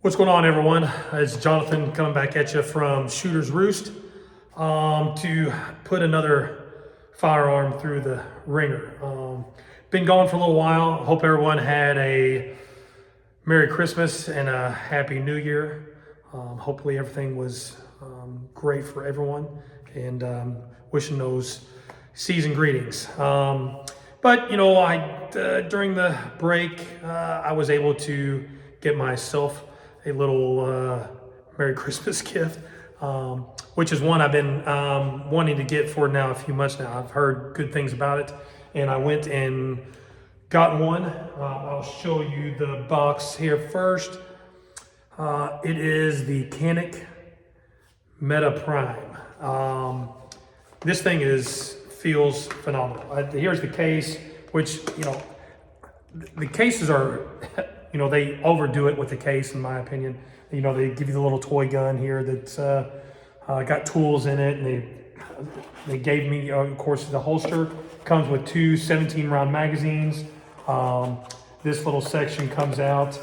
What's going on, everyone? It's Jonathan coming back at you from Shooter's Roost to put another firearm through the ringer. Been gone for a little while. Hope everyone had a Merry Christmas and a Happy New Year. Hopefully everything was great for everyone, and wishing those season greetings. But you know, during the break, I was able to get myself a little Merry Christmas gift, which is one I've been wanting to get for now a few months now. I've heard good things about it, and I went and got one. I'll show you the box here first. It is the Canik Mete Prime. This thing feels phenomenal. Here's the case, which, you know, the cases are, you know, they overdo it with the case, in my opinion. You know, they give you the little toy gun here that's got tools in it, and they gave me, of course, the holster comes with two 17-round magazines. This little section comes out,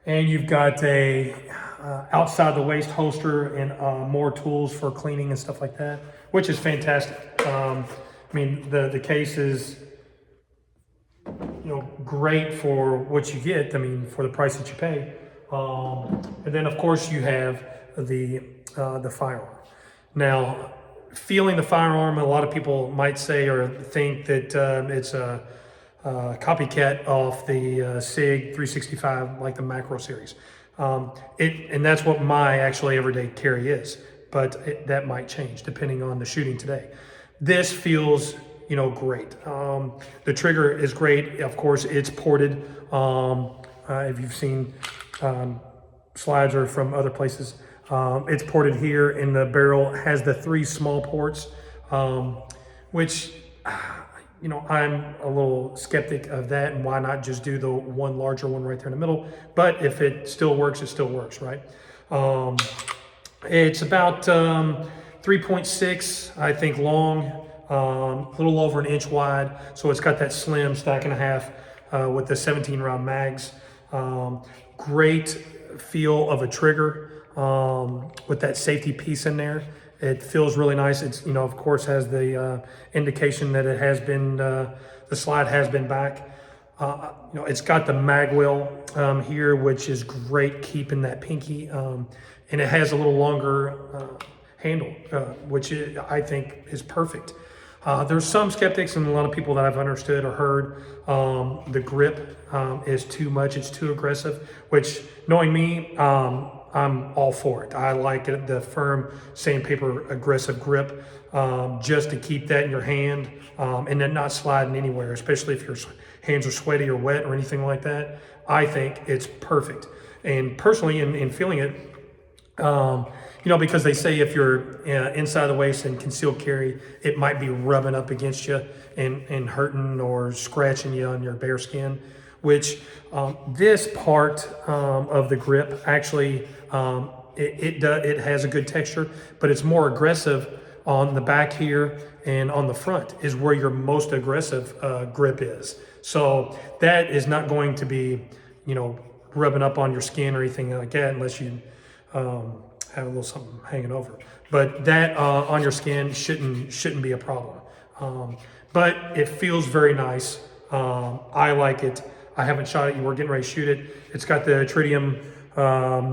and you've got a outside the waist holster and more tools for cleaning and stuff like that, which is fantastic. I mean, the case is, you know, great for what you get. I mean, for the price that you pay. And then of course you have the firearm. Now, feeling the firearm, a lot of people might say or think that it's a copycat of the SIG 365, like the macro series. And that's what my actually everyday carry is, but that might change depending on the shooting today. This feels, you know, great. The trigger is great. Of course, it's ported. If you've seen slides or from other places, it's ported here, and the barrel has the 3 small ports, which, you know, I'm a little skeptic of that, and why not just do the one larger one right there in the middle? But if it still works, it still works, right? It's about 3.6, I think, long. A little over an inch wide, so it's got that slim stack and a half with the 17-round mags. Great feel of a trigger with that safety piece in there. It feels really nice. It's, you know, of course, has the indication that it has been the slide has been back. You know, it's got the mag well here, which is great, keeping that pinky, and it has a little longer handle, which I think is perfect. There's some skeptics and a lot of people that I've understood or heard the grip is too much, it's too aggressive, which, knowing me, I'm all for it. I like it, the firm sandpaper aggressive grip, just to keep that in your hand and then not sliding anywhere, especially if your hands are sweaty or wet or anything like that. I think it's perfect. And personally, in feeling it, you know, because they say if you're inside the waist and concealed carry, it might be rubbing up against you and hurting or scratching you on your bare skin, which this part of the grip actually, it has a good texture, but it's more aggressive on the back here, and on the front is where your most aggressive grip is. So that is not going to be, you know, rubbing up on your skin or anything like that, unless you have a little something hanging over. But that on your skin shouldn't be a problem. But it feels very nice. I like it. I haven't shot it. We're getting ready to shoot it. It's got the tritium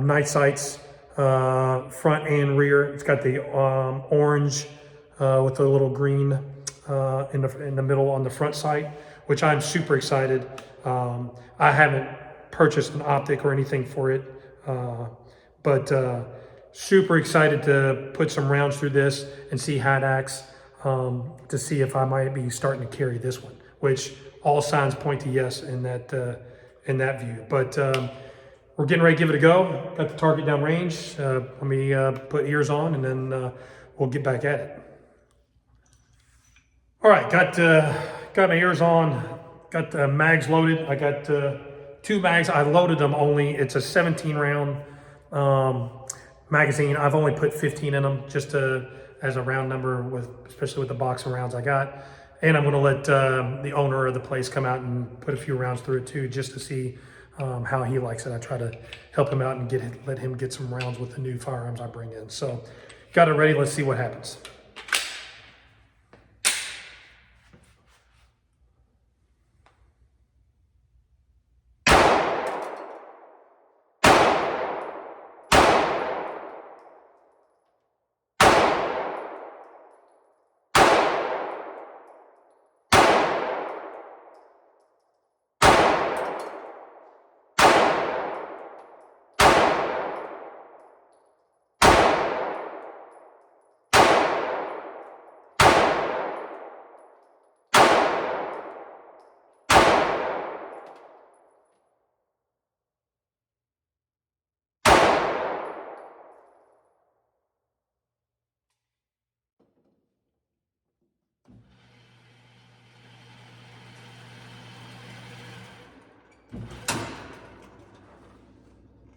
night sights, front and rear. It's got the orange with the little green in the middle on the front sight, which I'm super excited. I haven't purchased an optic or anything for it, but super excited to put some rounds through this and see how it acts, to see if I might be starting to carry this one, which all signs point to yes in that view. But we're getting ready to give it a go. Got the target down range. Let me put ears on, and then we'll get back at it. All right, got my ears on, got the mags loaded. I got 2 mags. I loaded them only. It's a 17-round magazine. I've only put 15 in them, just as a round number, especially with the box of rounds I got. And I'm going to let the owner of the place come out and put a few rounds through it too, just to see how he likes it. I try to help him out and let him get some rounds with the new firearms I bring in. So got it ready. Let's see what happens.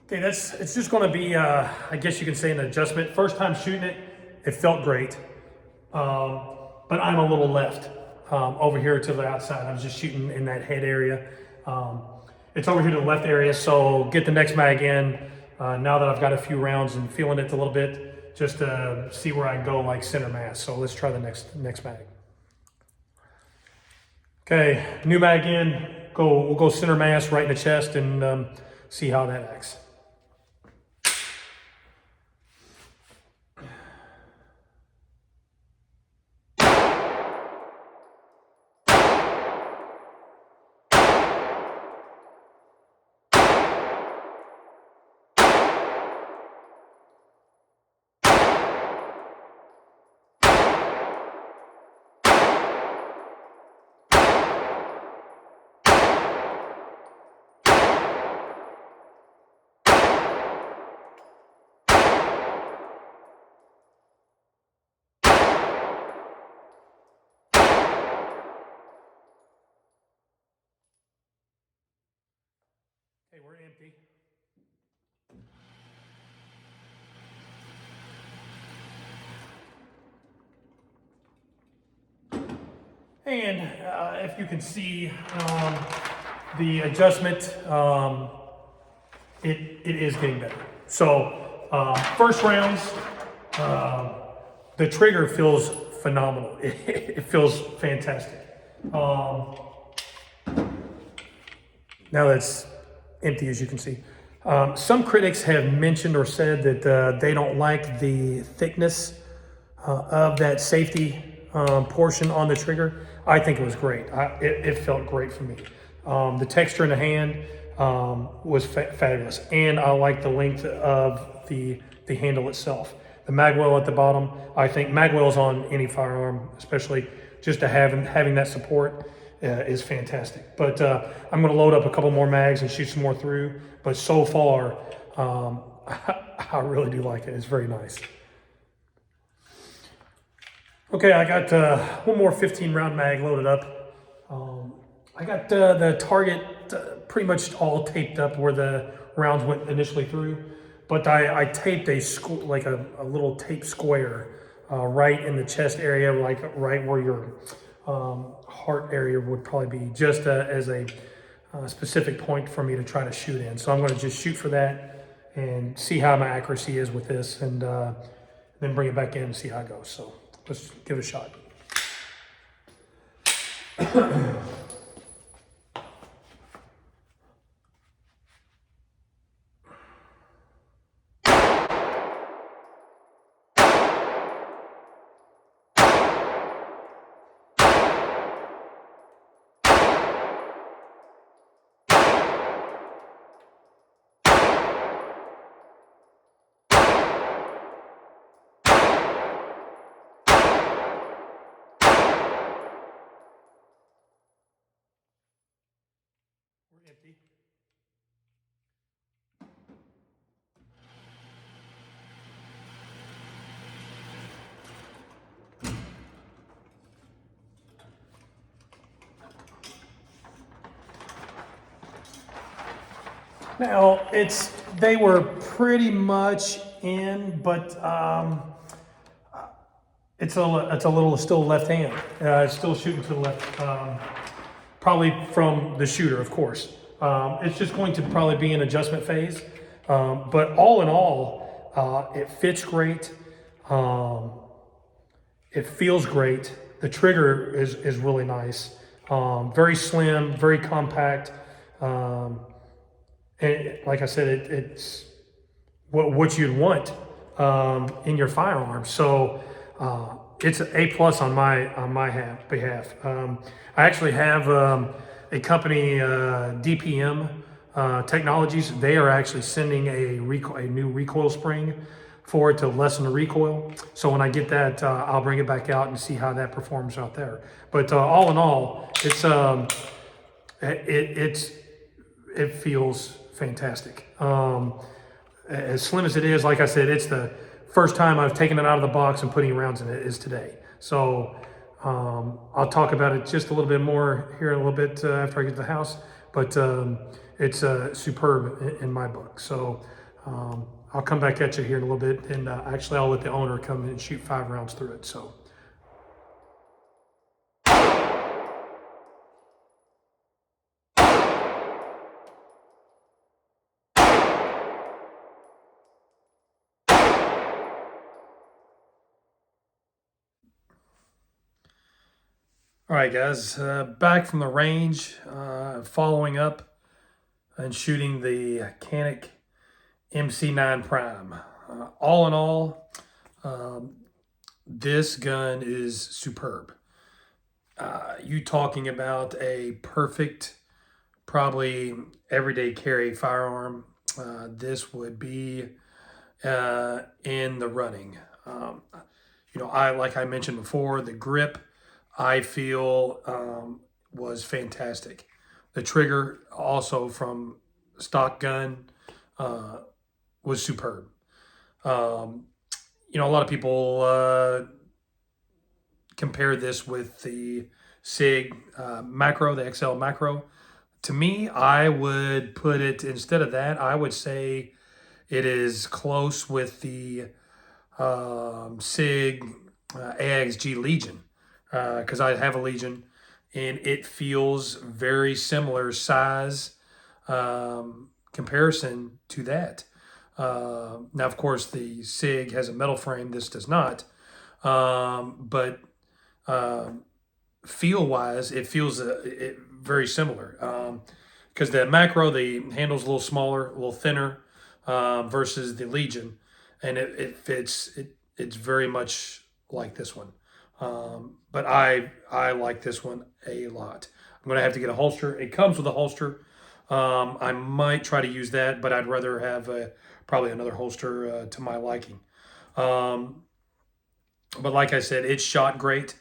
Okay, it's just gonna be, I guess you can say, an adjustment. First time shooting it, it felt great. But I'm a little left over here to the outside. I was just shooting in that head area. It's over here to the left area, so get the next mag in. Now that I've got a few rounds and feeling it a little bit, just to see where I can go like center mass. So let's try the next mag. Okay, new mag in. We'll go center mass right in the chest and see how that acts. Okay, we're empty. And if you can see the adjustment, it is getting better. So first rounds, the trigger feels phenomenal. It feels fantastic. Now that's empty, as you can see. Some critics have mentioned or said that they don't like the thickness of that safety portion on the trigger. I think it was great. It felt great for me. The texture in the hand was fabulous, and I like the length of the handle itself. The magwell at the bottom, I think magwells on any firearm, especially just to having that support, is fantastic. But I'm going to load up a couple more mags and shoot some more through. But so far, I really do like it. It's very nice. Okay, I got one more 15 round mag loaded up. I got the target pretty much all taped up where the rounds went initially through. But I taped like a little tape square right in the chest area, like right where your heart area would probably be, just as a specific point for me to try to shoot in. So I'm going to just shoot for that and see how my accuracy is with this, and then bring it back in and see how it goes. So let's give it a shot. We're empty. Now they were pretty much in, but it's a little still left hand. It's still shooting to the left, probably from the shooter, of course. It's just going to probably be an adjustment phase. But all in all, it fits great. Um, it feels great. The trigger is really nice. Very slim, very compact. Um, and like I said, it's what you'd want in your firearm. So it's an A plus on my behalf. I actually have a company, DPM Technologies. They are actually sending a new recoil spring for it to lessen the recoil. So when I get that, I'll bring it back out and see how that performs out there. But all in all, it's it feels fantastic. As slim as it is, like I said, it's the first time I've taken it out of the box and putting rounds in it is today. So I'll talk about it just a little bit more here in a little bit after I get to the house. But it's superb in my book. So I'll come back at you here in a little bit, and actually I'll let the owner come in and shoot 5 rounds through it. So. All right, guys, back from the range, following up and shooting the Canik MC9 Prime. All in all, this gun is superb. You talking about a perfect, probably everyday carry firearm. This would be in the running. Like I mentioned before, the grip I feel was fantastic. The trigger, also from stock gun, was superb. A lot of people compare this with the SIG macro, the XL macro. To me, I would put it, instead of that, I would say it is close with the SIG AXG Legion, because I have a Legion, and it feels very similar size comparison to that. Now, of course, the SIG has a metal frame. This does not. But feel-wise, it feels very similar. Because the macro, the handle's a little smaller, a little thinner, versus the Legion, and it fits. It's very much like this one. But I like this one a lot. I'm gonna have to get a holster. It comes with a holster. I might try to use that, but I'd rather have probably another holster to my liking. But like I said, it's shot great.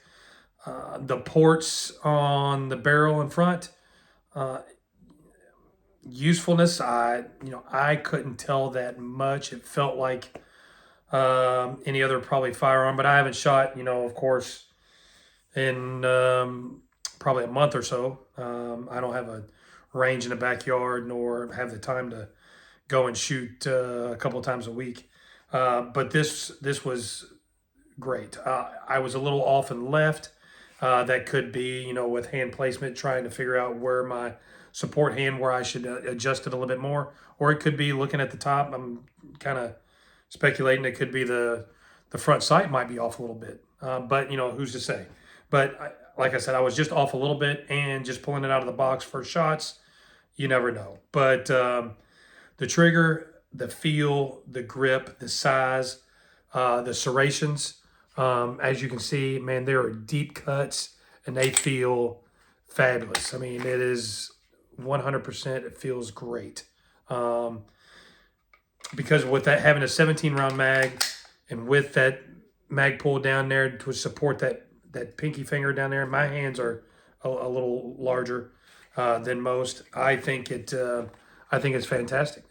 The ports on the barrel in front, usefulness, I couldn't tell that much. It felt like any other probably firearm, but I haven't shot, of course, in probably a month or so. I don't have a range in the backyard, nor have the time to go and shoot a couple of times a week. But this was great. I was a little off and left. That could be, with hand placement, trying to figure out where my support hand, where I should adjust it a little bit more. Or it could be looking at the top. I'm kind of speculating it could be the front sight might be off a little bit. But, who's to say? But like I said, I was just off a little bit, and just pulling it out of the box for shots, you never know. But the trigger, the feel, the grip, the size, the serrations, as you can see, man, there are deep cuts, and they feel fabulous. I mean, it is 100%, it feels great. Because with that, having a 17-round mag, and with that mag pull down there to support that pinky finger down there, my hands are a little larger than most. I think it's fantastic.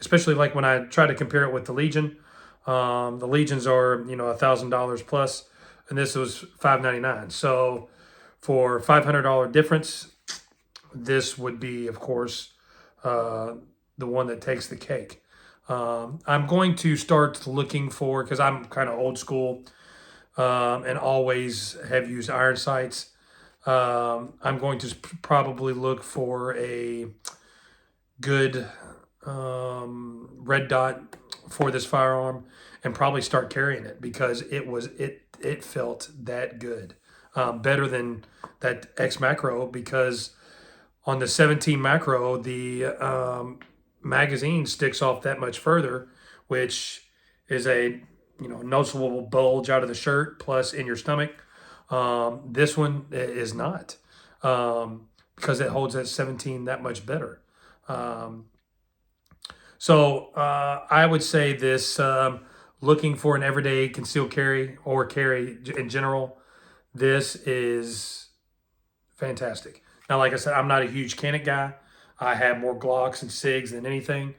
Especially like when I try to compare it with the Legion. The Legions are $1,000 plus, and this was $599. So for $500 difference, this would be, of course, the one that takes the cake. I'm going to start looking for, because I'm kind of old school, and always have used iron sights. I'm going to probably look for a good red dot for this firearm and probably start carrying it because it felt that good. Better than that X macro, because on the 17 macro, the magazine sticks off that much further, which is a noticeable bulge out of the shirt plus in your stomach. This one is not, because it holds that 17 that much better. So I would say this, looking for an everyday concealed carry or carry in general, this is fantastic. Now, like I said, I'm not a huge Canik guy. I have more Glocks and SIGs than anything.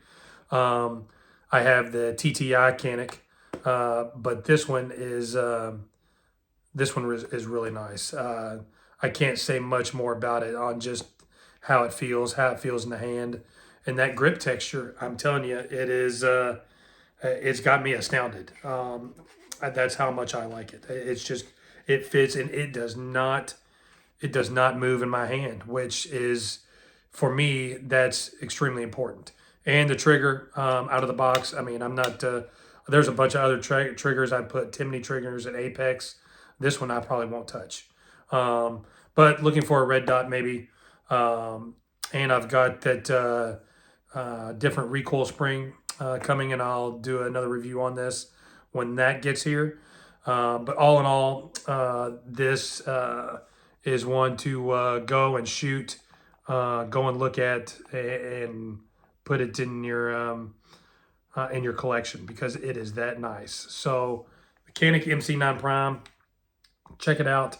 Um, I have the TTI Canik, but this one is really nice. I can't say much more about it on just how it feels in the hand, and that grip texture. I'm telling you, it's got me astounded. That's how much I like it. It's just it fits and it does not move in my hand, which is, for me, that's extremely important. And the trigger, out of the box. I mean, I'm not. There's a bunch of other triggers. I put Timney triggers and Apex. This one I probably won't touch. But looking for a red dot maybe. And I've got that different recoil spring coming, and I'll do another review on this when that gets here. But all in all, this is one to go and shoot, go and look at, and put it in your collection because it is that nice. So, the Canik MC9 Prime, check it out.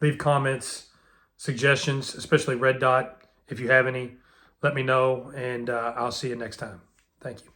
Leave comments, suggestions, especially red dot. If you have any, let me know, and I'll see you next time. Thank you.